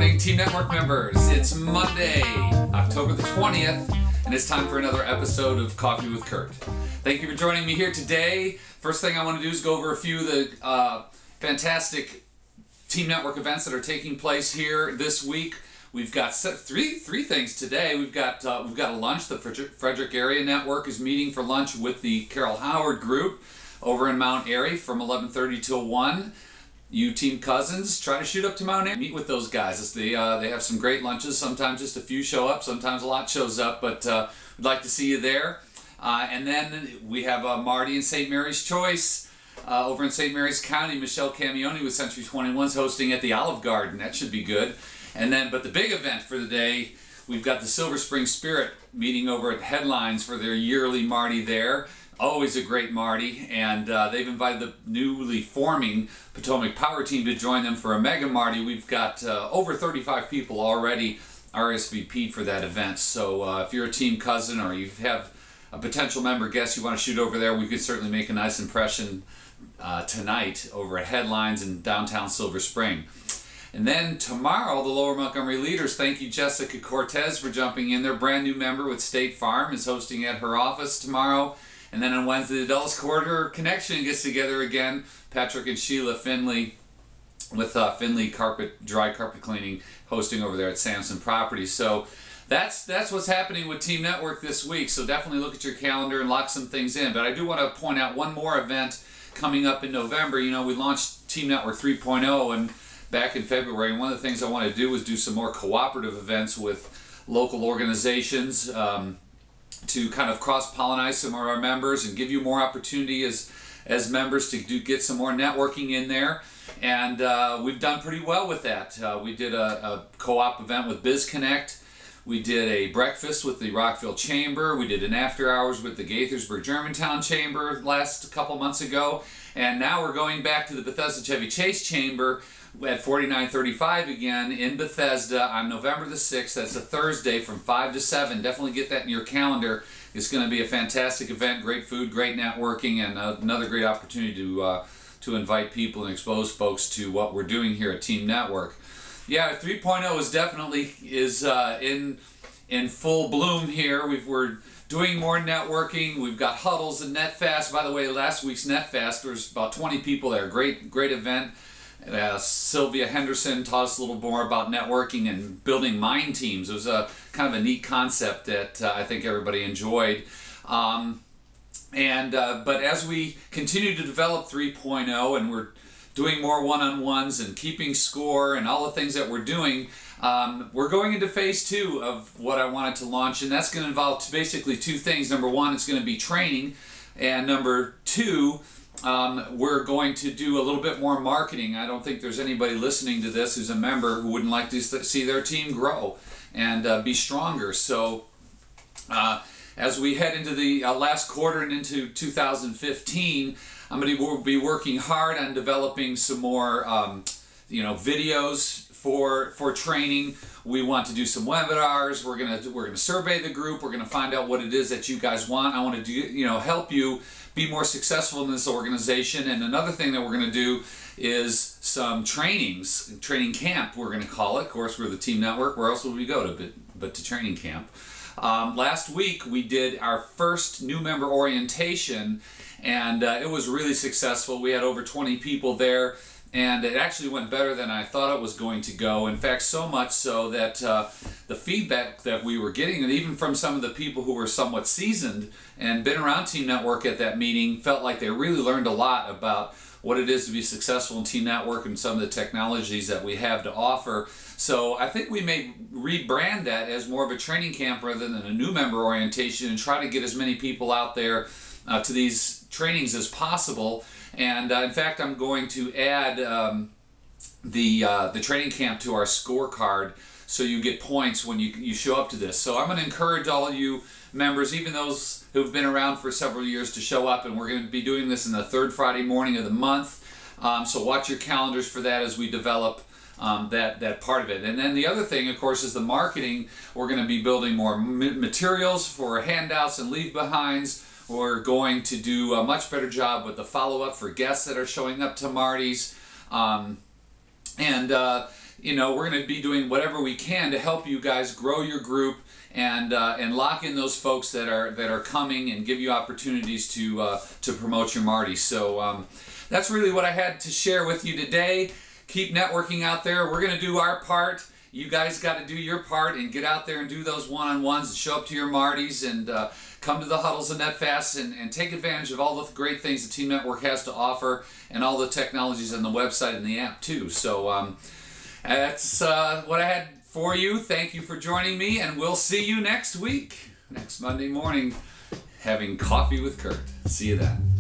morning, Team Network members. It's Monday, October the 20th, and it's time for another episode of Coffee with Curt. Thank you for joining me here today. First thing I want to do is go over a few of the fantastic Team Network events that are taking place here this week. We've got three things today. We've got a lunch. The Frederick Area Network is meeting for lunch with the Carol Howard group over in Mount Airy from 11:30 till 1. You team cousins, try to shoot up to Mount Airy, meet with those guys. They have some great lunches. Sometimes just a few show up, sometimes a lot shows up, but we'd like to see you there. And then we have Marty and St. Mary's Choice over in St. Mary's County. Michelle Camioni with Century 21 is hosting at the Olive Garden. That should be good. And then, but the big event for the day, we've got the Silver Spring Spirit meeting over at Headlines for their yearly Marty there. Always a great Marty, and they've invited the newly forming Potomac Power Team to join them for a mega Marty. We've got over 35 people already RSVP'd for that event, so if you're a team cousin or you have a potential member guest you want to shoot over there, we could certainly make a nice impression tonight over at Headlines in downtown Silver Spring. And then tomorrow, the Lower Montgomery Leaders, thank you Jessica Cortez for jumping in. Their brand new member with State Farm is hosting at her office tomorrow. And then on Wednesday, the Dulles Corridor Connection gets together again. Patrick and Sheila Finley with Finley Dry Carpet Cleaning hosting over there at Sampson Properties. So that's what's happening with Team Network this week. So definitely look at your calendar and lock some things in. But I do want to point out one more event coming up in November. You know, we launched Team Network 3.0 and back in February. And one of the things I want to do is do some more cooperative events with local organizations. To kind of cross-pollinize some of our members and give you more opportunity as members to get some more networking in there. And we've done pretty well with that. We did a co-op event with BizConnect. We did a breakfast with the Rockville Chamber. We did an after hours with the Gaithersburg Germantown Chamber last couple months ago. And now we're going back to the Bethesda Chevy Chase Chamber at 4935 again in Bethesda on November the 6th. That's a Thursday from 5 to 7. Definitely get that in your calendar. It's going to be a fantastic event, great food, great networking, and another great opportunity to invite people and expose folks to what we're doing here at Team Network. Yeah, 3.0 is definitely in full bloom here. We're doing more networking. We've got huddles and NetFast. By the way, last week's NetFast, there was about 20 people there. Great event. Sylvia Henderson taught us a little more about networking and building mind teams. It was a kind of a neat concept that I think everybody enjoyed. But as we continue to develop 3.0 and we're doing more one-on-ones and keeping score and all the things that we're doing, we're going into phase 2 of what I wanted to launch, and that's going to involve basically two things. Number one, it's going to be training, and number two, we're going to do a little bit more marketing. I don't think there's anybody listening to this who's a member who wouldn't like to see their team grow and be stronger. So as we head into the last quarter and into 2015, I'm going to be working hard on developing some more videos for training. We want to do some webinars. We're gonna survey the group. We're gonna find out what it is that you guys want. I want to do help you be more successful in this organization. And another thing that we're going to do is some trainings, training camp we're going to call it. Of course, we're the Team Network. Where else would we go but to training camp? Last week we did our first new member orientation, and it was really successful. We had over 20 people there, and it actually went better than I thought it was going to go. In fact, so much so that the feedback that we were getting, and even from some of the people who were somewhat seasoned and been around Team Network at that meeting, felt like they really learned a lot about what it is to be successful in Team Network and some of the technologies that we have to offer. So I think we may rebrand that as more of a training camp rather than a new member orientation, and try to get as many people out there to these trainings as possible. And in fact, I'm going to add the training camp to our scorecard, so you get points when you show up to this. So I'm going to encourage all of you members, even those who've been around for several years, to show up. And we're going to be doing this in the third Friday morning of the month. So watch your calendars for that as we develop that part of it. And then the other thing, of course, is the marketing. We're going to be building more materials for handouts and leave-behinds. We're going to do a much better job with the follow-up for guests that are showing up to Marty's. we're going to be doing whatever we can to help you guys grow your group and lock in those folks that are coming and give you opportunities to promote your Marty. So that's really what I had to share with you today. Keep networking out there. We're going to do our part. You guys got to do your part and get out there and do those one-on-ones and show up to your Martys and come to the huddles and NetFasts and take advantage of all the great things the Team Network has to offer and all the technologies on the website and the app too. So that's what I had for you. Thank you for joining me, and we'll see you next week, next Monday morning, having coffee with Curt. See you then.